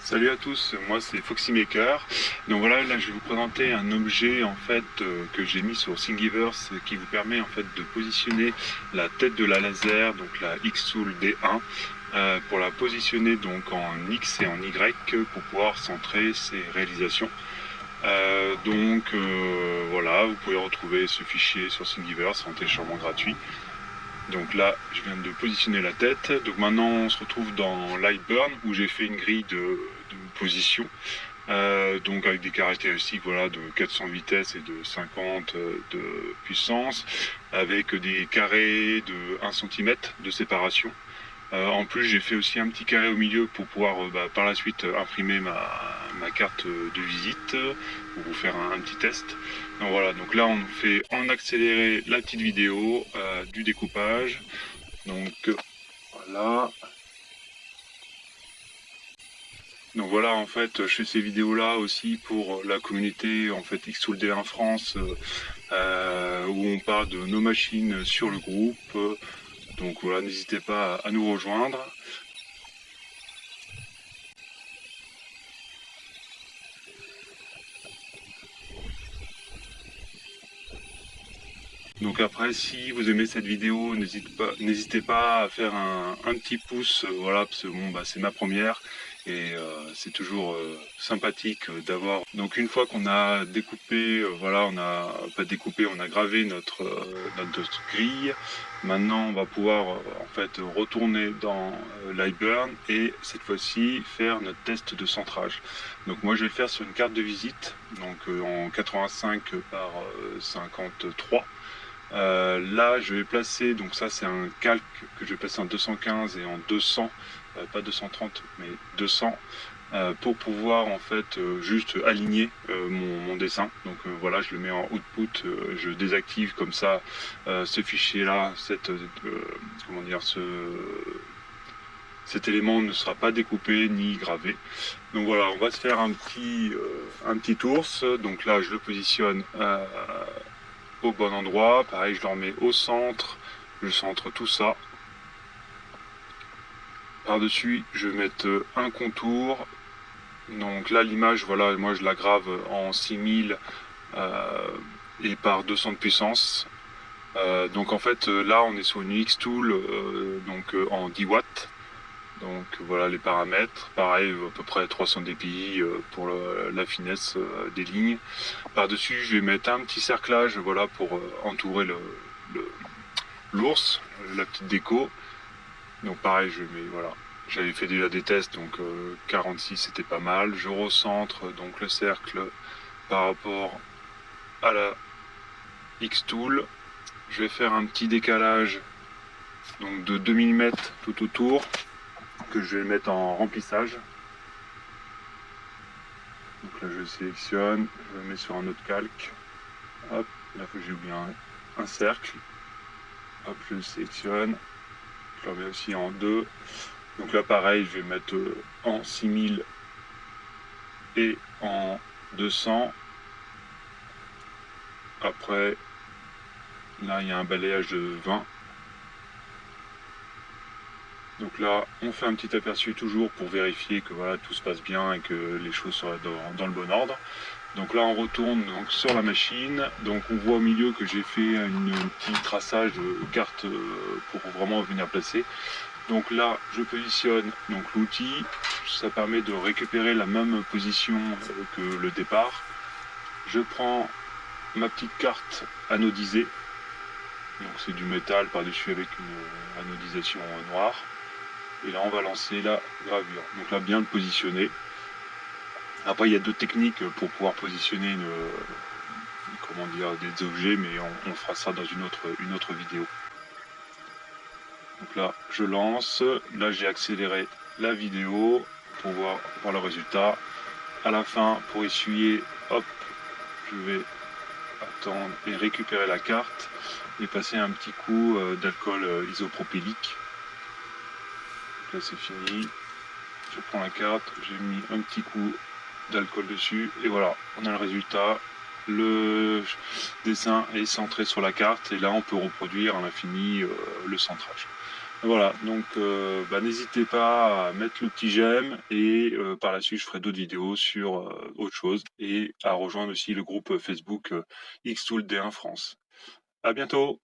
Salut à tous, moi c'est Foxymaker. Donc voilà, là je vais vous présenter un objet en fait que j'ai mis sur Thingiverse qui vous permet en fait de positionner la tête de la laser, donc la X-Tool D1, pour la positionner donc en X et en Y pour pouvoir centrer ses réalisations. Voilà, vous pouvez retrouver ce fichier sur Thingiverse en téléchargement gratuit. Donc là, je viens de positionner la tête. Donc maintenant, on se retrouve dans Lightburn où j'ai fait une grille de position. Donc avec des caractéristiques voilà, de 400 vitesses et de 50 de puissance, avec des carrés de 1 cm de séparation. En plus, j'ai fait aussi un petit carré au milieu pour pouvoir par la suite imprimer ma carte de visite pour vous faire un petit test. Donc voilà, donc là on fait en accéléré la petite vidéo du découpage. Donc voilà. Donc voilà, en fait, je fais ces vidéos-là aussi pour la communauté en fait X-Tool D1 France, où on parle de nos machines sur le groupe. Donc voilà, n'hésitez pas à nous rejoindre. Donc après, si vous aimez cette vidéo, n'hésitez pas à faire un petit pouce, voilà, parce que bon, c'est ma première et c'est toujours sympathique d'avoir. Donc une fois qu'on a découpé, voilà, on a pas découpé, on a gravé notre grille. Maintenant, on va pouvoir en fait retourner dans Lightburn et cette fois-ci faire notre test de centrage. Donc moi, je vais le faire sur une carte de visite, donc en 85 par 53. Là, je vais placer, donc ça c'est un calque que je vais placer en 215 et en 200, pas 230 mais 200, pour pouvoir en fait juste aligner mon dessin. Donc voilà, je le mets en output, je désactive comme ça ce fichier-là, comment dire, cet élément ne sera pas découpé ni gravé. Donc voilà, on va se faire un petit ours. Donc là, je le positionne au bon endroit. Pareil, je le remets au centre. Je centre tout ça. Par-dessus, je vais mettre un contour. Donc là, l'image, voilà, moi je la grave en 6000 et par 200 de puissance. Donc en fait, là, on est sur une X-Tool en 10 watts. Donc voilà les paramètres, pareil à peu près 300 dpi pour la finesse des lignes. Par-dessus je vais mettre un petit cerclage voilà, pour entourer l'ours, la petite déco. Donc pareil je mets voilà. J'avais fait déjà des tests donc 46 c'était pas mal. Je recentre donc le cercle par rapport à la X-Tool. Je vais faire un petit décalage donc de 2 mm tout autour, que je vais mettre en remplissage. Donc là je sélectionne, je le mets sur un autre calque. Hop, là j'ai oublié un cercle. Hop, je le sélectionne. Je le remets aussi en 2. Donc là pareil, je vais mettre en 6000 et en 200. Après, là il y a un balayage de 20. Donc là, on fait un petit aperçu toujours pour vérifier que voilà, tout se passe bien et que les choses soient dans le bon ordre. Donc là, on retourne donc, sur la machine. Donc on voit au milieu que j'ai fait un petit traçage de carte pour vraiment venir placer. Donc là, je positionne donc l'outil. Ça permet de récupérer la même position que le départ. Je prends ma petite carte anodisée. Donc c'est du métal par-dessus avec une anodisation noire. Et là on va lancer la gravure. Donc là bien le positionner. Après il y a d'autres techniques pour pouvoir positionner des objets, mais on fera ça dans une autre vidéo. Donc là je lance. Là j'ai accéléré la vidéo pour voir le résultat. À la fin, pour essuyer, hop, je vais attendre et récupérer la carte et passer un petit coup d'alcool isopropylique. Là c'est fini, je prends la carte, j'ai mis un petit coup d'alcool dessus et voilà, on a le résultat. Le dessin est centré sur la carte et là on peut reproduire à l'infini le centrage. Voilà, donc n'hésitez pas à mettre le petit j'aime et par la suite je ferai d'autres vidéos sur autre chose et à rejoindre aussi le groupe Facebook Xtool D1 France. À bientôt!